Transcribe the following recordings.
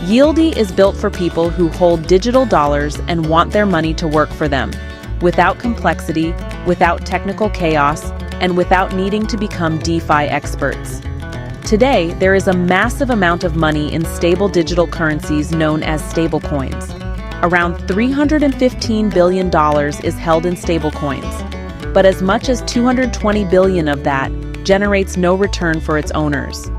YIELDY is built for people who hold digital dollars and want their money to work for them, without complexity, without technical chaos, and without needing to become DeFi experts. Today, there is a massive amount of money in stable digital currencies known as stablecoins. Around $315 billion is held in stablecoins, but as much as $220 billion of that generates no return for its owners.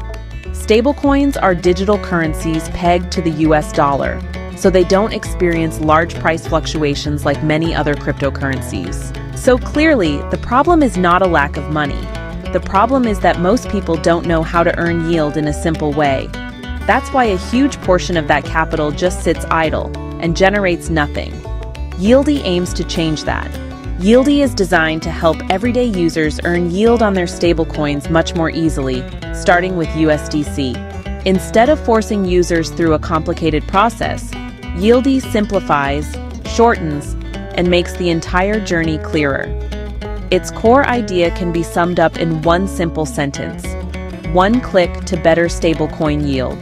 Stablecoins are digital currencies pegged to the US dollar, so they don't experience large price fluctuations like many other cryptocurrencies. So clearly, the problem is not a lack of money. The problem is that most people don't know how to earn yield in a simple way. That's why a huge portion of that capital just sits idle and generates nothing. YIELDY aims to change that. YIELDY is designed to help everyday users earn yield on their stablecoins much more easily, starting with USDC. Instead of forcing users through a complicated process, YIELDY simplifies, shortens, and makes the entire journey clearer. Its core idea can be summed up in one simple sentence: one click to better stablecoin yield.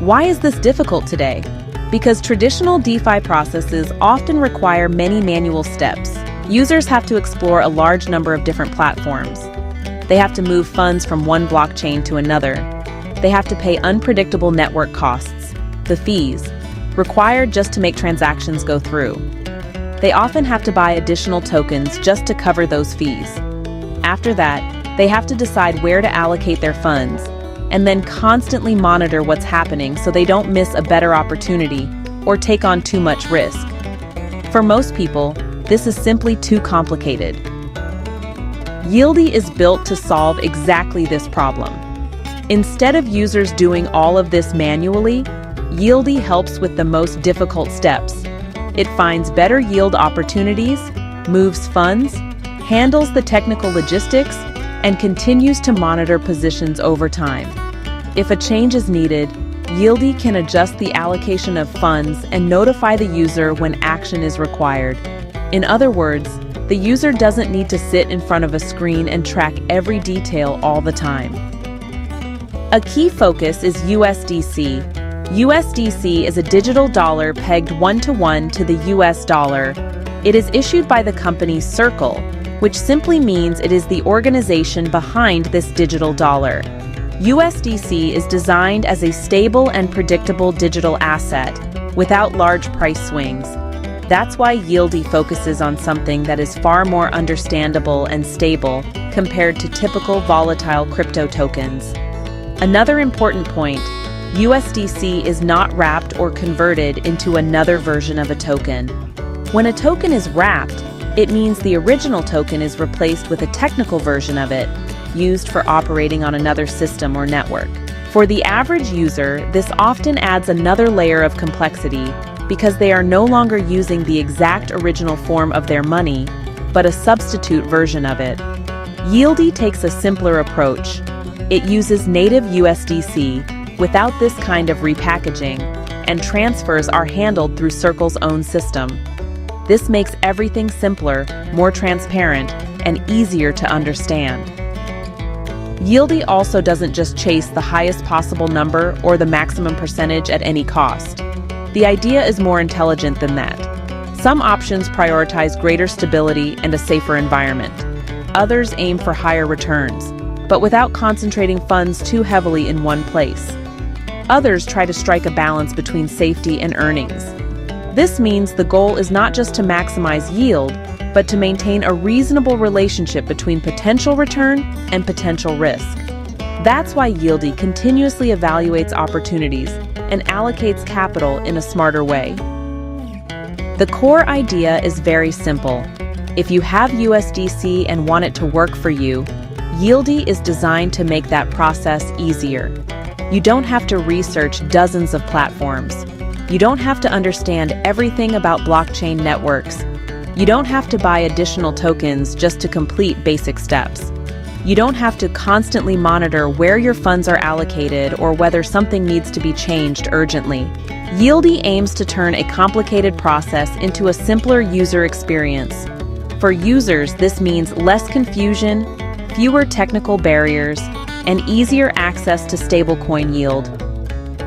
Why is this difficult today? Because traditional DeFi processes often require many manual steps. Users have to explore a large number of different platforms. They have to move funds from one blockchain to another. They have to pay unpredictable network costs, the fees, required just to make transactions go through. They often have to buy additional tokens just to cover those fees. After that, they have to decide where to allocate their funds, and then constantly monitor what's happening so they don't miss a better opportunity or take on too much risk. For most people, this is simply too complicated. YIELDY is built to solve exactly this problem. Instead of users doing all of this manually, YIELDY helps with the most difficult steps. It finds better yield opportunities, moves funds, handles the technical logistics, and continues to monitor positions over time. If a change is needed, YIELDY can adjust the allocation of funds and notify the user when action is required. In other words, the user doesn't need to sit in front of a screen and track every detail all the time. A key focus is USDC. USDC is a digital dollar pegged one-to-one to the US dollar. It is issued by the company Circle, which simply means it is the organization behind this digital dollar. USDC is designed as a stable and predictable digital asset, without large price swings. That's why YIELDY focuses on something that is far more understandable and stable compared to typical volatile crypto tokens. Another important point, USDC is not wrapped or converted into another version of a token. When a token is wrapped, it means the original token is replaced with a technical version of it, used for operating on another system or network. For the average user, this often adds another layer of complexity because they are no longer using the exact original form of their money, but a substitute version of it. YIELDY takes a simpler approach. It uses native USDC without this kind of repackaging, and transfers are handled through Circle's own system. This makes everything simpler, more transparent, and easier to understand. YIELDY also doesn't just chase the highest possible number or the maximum percentage at any cost. The idea is more intelligent than that. Some options prioritize greater stability and a safer environment. Others aim for higher returns, but without concentrating funds too heavily in one place. Others try to strike a balance between safety and earnings. This means the goal is not just to maximize yield, but to maintain a reasonable relationship between potential return and potential risk. That's why YIELDY continuously evaluates opportunities and allocates capital in a smarter way. The core idea is very simple. If you have USDC and want it to work for you, YIELDY is designed to make that process easier. You don't have to research dozens of platforms. You don't have to understand everything about blockchain networks. You don't have to buy additional tokens just to complete basic steps. You don't have to constantly monitor where your funds are allocated or whether something needs to be changed urgently. YIELDY aims to turn a complicated process into a simpler user experience. For users, this means less confusion, fewer technical barriers, and easier access to stablecoin yield.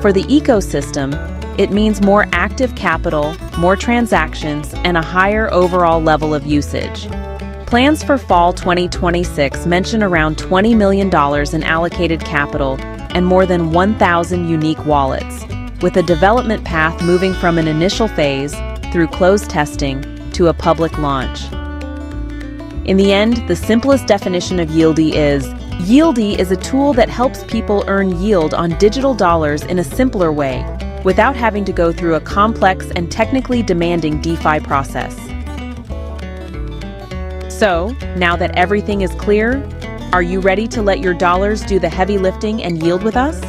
For the ecosystem, it means more active capital, more transactions, and a higher overall level of usage. Plans for fall 2026 mention around $20 million in allocated capital and more than 1,000 unique wallets, with a development path moving from an initial phase through closed testing to a public launch. In the end, the simplest definition of YIELDY is: YIELDY is a tool that helps people earn yield on digital dollars in a simpler way, without having to go through a complex and technically demanding DeFi process. So, now that everything is clear, are you ready to let your dollars do the heavy lifting and yield with us?